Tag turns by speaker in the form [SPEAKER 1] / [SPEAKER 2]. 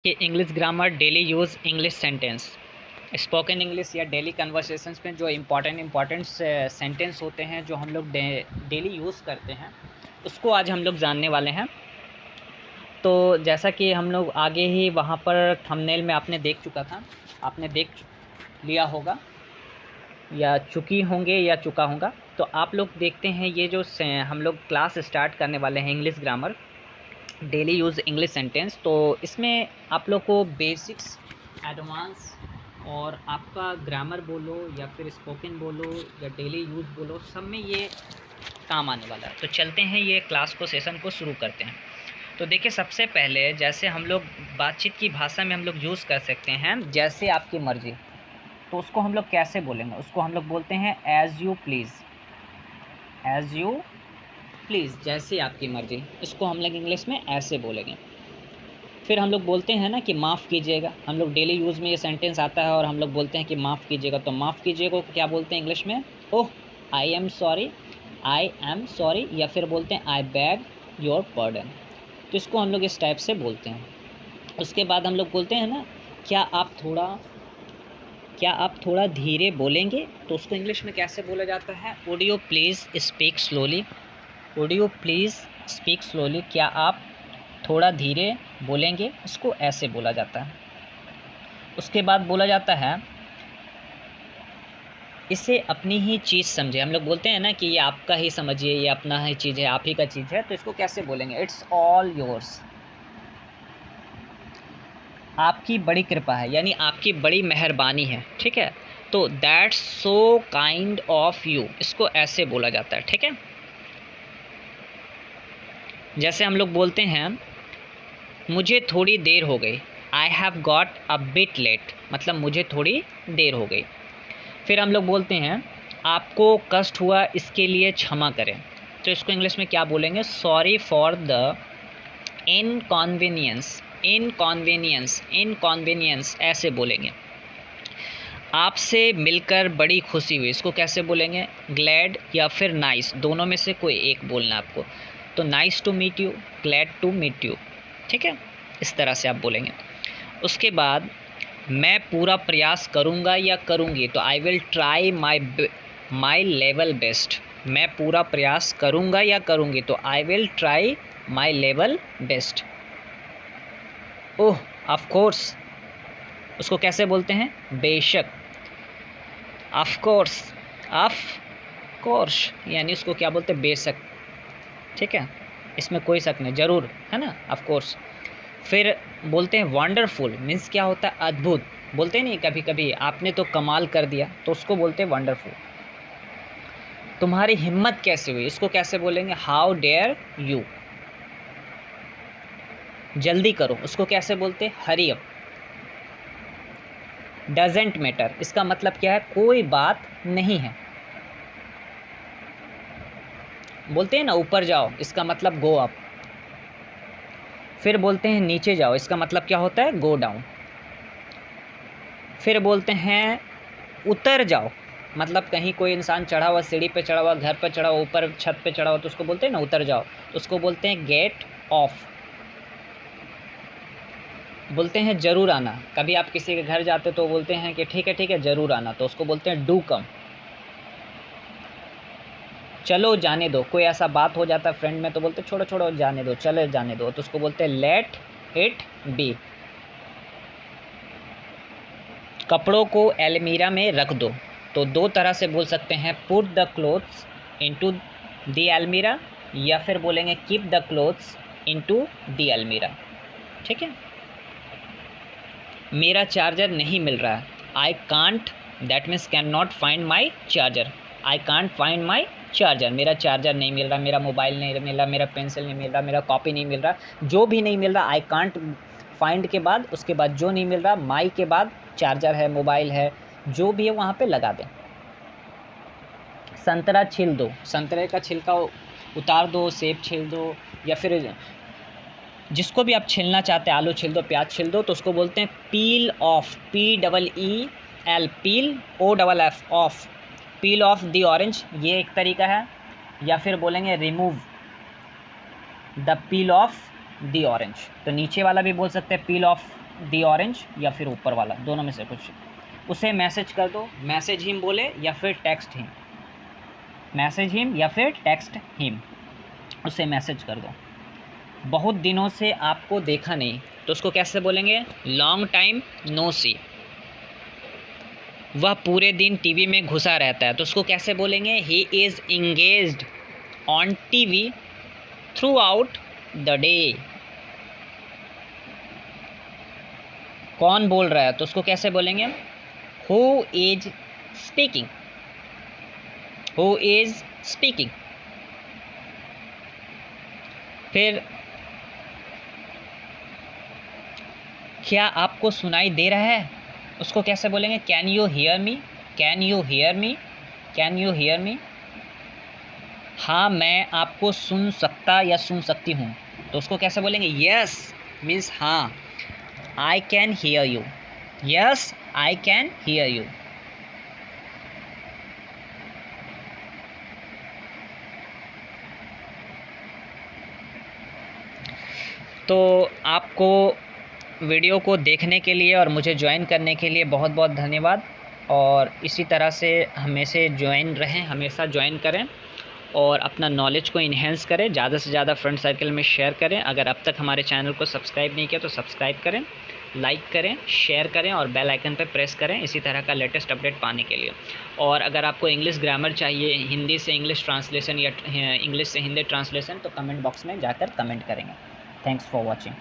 [SPEAKER 1] कि English grammar, daily use English sentence, spoken English या daily conversations में जो इम्पॉर्टेंट सेंटेंस होते हैं जो हम लोग डेली यूज़ करते हैं, उसको आज हम लोग जानने वाले हैं। तो जैसा कि हम लोग आगे ही वहाँ पर थंबनेल में आपने देख चुका था, आपने देख लिया होगा या चुकी होंगे या चुका होगा। तो आप लोग देखते हैं ये जो हम लोग क्लास स्टार्ट करने वाले हैं English grammar, daily use English sentence. तो इसमें आप लोग को बेसिक्स, एडवांस और आपका ग्रामर बोलो या फिर स्पोकन बोलो या डेली यूज़ बोलो, सब में ये काम आने वाला है। तो चलते हैं ये क्लास को, सेशन को शुरू करते हैं। तो देखिए, सबसे पहले जैसे हम लोग बातचीत की भाषा में हम लोग यूज़ कर सकते हैं, जैसे आपकी मर्ज़ी। तो उसको हम लोग कैसे बोलेंगे? उसको हम लोग बोलते हैं as you please. As you please, जैसे आपकी मर्ज़ी, इसको हम लोग इंग्लिश में ऐसे बोलेंगे। फिर हम लोग बोलते हैं ना कि माफ़ कीजिएगा, हम लोग डेली यूज़ में ये सेंटेंस आता है और हम लोग बोलते हैं कि माफ़ कीजिएगा। तो माफ़ कीजिएगा को क्या बोलते हैं इंग्लिश में? Oh, I am sorry, I am sorry, या फिर बोलते हैं आई बैग योर पार्डन। तो इसको हम लोग इस टाइप से बोलते हैं। उसके बाद हम लोग बोलते हैं ना, क्या आप थोड़ा धीरे बोलेंगे? तो उसको इंग्लिश में कैसे बोला जाता है? Would you please speak slowly. Would you please speak slowly, क्या आप थोड़ा धीरे बोलेंगे? इसको ऐसे बोला जाता है। उसके बाद बोला जाता है, इसे अपनी ही चीज़ समझे। हम लोग बोलते हैं ना कि ये आपका ही समझिए, ये अपना ही चीज़ है, आप ही का चीज़ है। तो इसको कैसे बोलेंगे? It's all yours. आपकी बड़ी कृपा है, यानी आपकी बड़ी मेहरबानी है, ठीक है। तो that's so kind of you, इसको ऐसे बोला जाता है, ठीक है। जैसे हम लोग बोलते हैं, मुझे थोड़ी देर हो गई, I have got a bit late, मतलब मुझे थोड़ी देर हो गई। फिर हम लोग बोलते हैं, आपको कष्ट हुआ, इसके लिए क्षमा करें। तो इसको इंग्लिश में क्या बोलेंगे? Sorry for the inconvenience. Inconvenience ऐसे बोलेंगे। आपसे मिलकर बड़ी खुशी हुई, इसको कैसे बोलेंगे? ग्लैड या फिर नाइस, दोनों में से कोई एक बोलना आपको। तो nice to meet you, glad to meet you, ठीक है, इस तरह से आप बोलेंगे। उसके बाद मैं पूरा प्रयास करूँगा या करूँगी, तो I will try my level best. मैं पूरा प्रयास करूँगा या करूँगी, तो I will try my level best. Oh, of course, उसको कैसे बोलते हैं? बेशक। ऑफ कोर्स, ऑफ कोर्स, यानी उसको क्या बोलते हैं? बेशक, ठीक है, इसमें कोई शक नहीं, ज़रूर, है ना, ऑफ कोर्स। फिर बोलते हैं वंडरफुल, मीन्स क्या होता है? अद्भुत। बोलते नहीं कभी कभी, आपने तो कमाल कर दिया, तो उसको बोलते हैं वंडरफुल। तुम्हारी हिम्मत कैसे हुई, इसको कैसे बोलेंगे? How dare you. जल्दी करो, उसको कैसे बोलते हैं? Hurry up. डजेंट मैटर, इसका मतलब क्या है? कोई बात नहीं है। बोलते हैं ना ऊपर जाओ, इसका मतलब गो अप। फिर बोलते हैं नीचे जाओ, इसका मतलब क्या होता है? Go down. फिर बोलते हैं उतर जाओ, मतलब कहीं कोई इंसान चढ़ा हुआ, सीढ़ी पे चढ़ा हुआ, घर पे चढ़ा हुआ, ऊपर छत पे चढ़ा हुआ, तो उसको बोलते हैं ना उतर जाओ, तो उसको बोलते हैं गेट ऑफ। बोलते हैं ज़रूर आना, कभी आप किसी के घर जाते तो बोलते हैं कि ठीक है ज़रूर आना, तो उसको बोलते हैं डू कम। चलो जाने दो, कोई ऐसा बात हो जाता है फ्रेंड में तो बोलते छोड़ो छोड़ो जाने दो, चले जाने दो, तो उसको बोलते हैं लेट इट बी। कपड़ों को अलमीरा में रख दो, तो दो तरह से बोल सकते हैं, put the clothes into the अलमीरा, या फिर बोलेंगे keep the clothes into the अलमीरा, ठीक है। मेरा चार्जर नहीं मिल रहा है, I can't, that means can not find my charger. I can't find my charger, मेरा चार्जर नहीं मिल रहा, मेरा मोबाइल नहीं मिल रहा, मेरा पेंसिल नहीं मिल रहा, मेरा कॉपी नहीं मिल रहा, जो भी नहीं मिल रहा, आई कांट फाइंड के बाद, उसके बाद जो नहीं मिल रहा, माई के बाद चार्जर है, मोबाइल है, जो भी है वहाँ पे लगा दें। संतरा छील दो, संतरे का छिलका उतार दो, सेब छील दो, या फिर जिसको भी आप छीलना चाहते हैं, आलू छील दो, प्याज छील दो, तो उसको बोलते हैं पील of, PEEL, peel OFF, of. Peel of the orange, ये एक तरीका है। या फिर बोलेंगे remove the peel of the orange, तो नीचे वाला भी बोल सकते हैं पील ऑफ दी ऑरेंज या फिर ऊपर वाला, दोनों में से कुछ, उसे मैसेज कर दो। मैसेज हिम बोले या फिर टेक्स्ट हिम, मैसेज हिम या फिर टेक्स्ट हिम, उसे मैसेज कर दो। बहुत दिनों से आपको देखा नहीं, तो उसको कैसे बोलेंगे? लॉन्ग टाइम नो सी। वह पूरे दिन टीवी में घुसा रहता है, तो उसको कैसे बोलेंगे? He is engaged on TV through out the day. कौन बोल रहा है, तो उसको कैसे बोलेंगे? Who is speaking, who is speaking. फिर क्या आपको सुनाई दे रहा है, उसको कैसे बोलेंगे? Can you hear me, can you hear me, can you hear me. हाँ मैं आपको सुन सकता या सुन सकती हूँ, तो उसको कैसे बोलेंगे? यस मीन्स हाँ, I can hear you, yes I can hear you. तो आपको वीडियो को देखने के लिए और मुझे ज्वाइन करने के लिए बहुत बहुत धन्यवाद। और इसी तरह से हमेशा ज्वाइन रहें, हमेशा ज्वाइन करें और अपना नॉलेज को इन्हेंस करें, ज़्यादा से ज़्यादा फ्रेंड सर्कल में शेयर करें। अगर अब तक हमारे चैनल को सब्सक्राइब नहीं किया तो सब्सक्राइब करें, लाइक करें, शेयर करें और बेल आइकन पर प्रेस करें इसी तरह का लेटेस्ट अपडेट पाने के लिए। और अगर आपको इंग्लिश ग्रामर चाहिए, हिंदी से इंग्लिश ट्रांसलेशन या इंग्लिश से हिंदी ट्रांसलेशन, तो कमेंट बॉक्स में जाकर कमेंट करेंगे। Thanks for watching.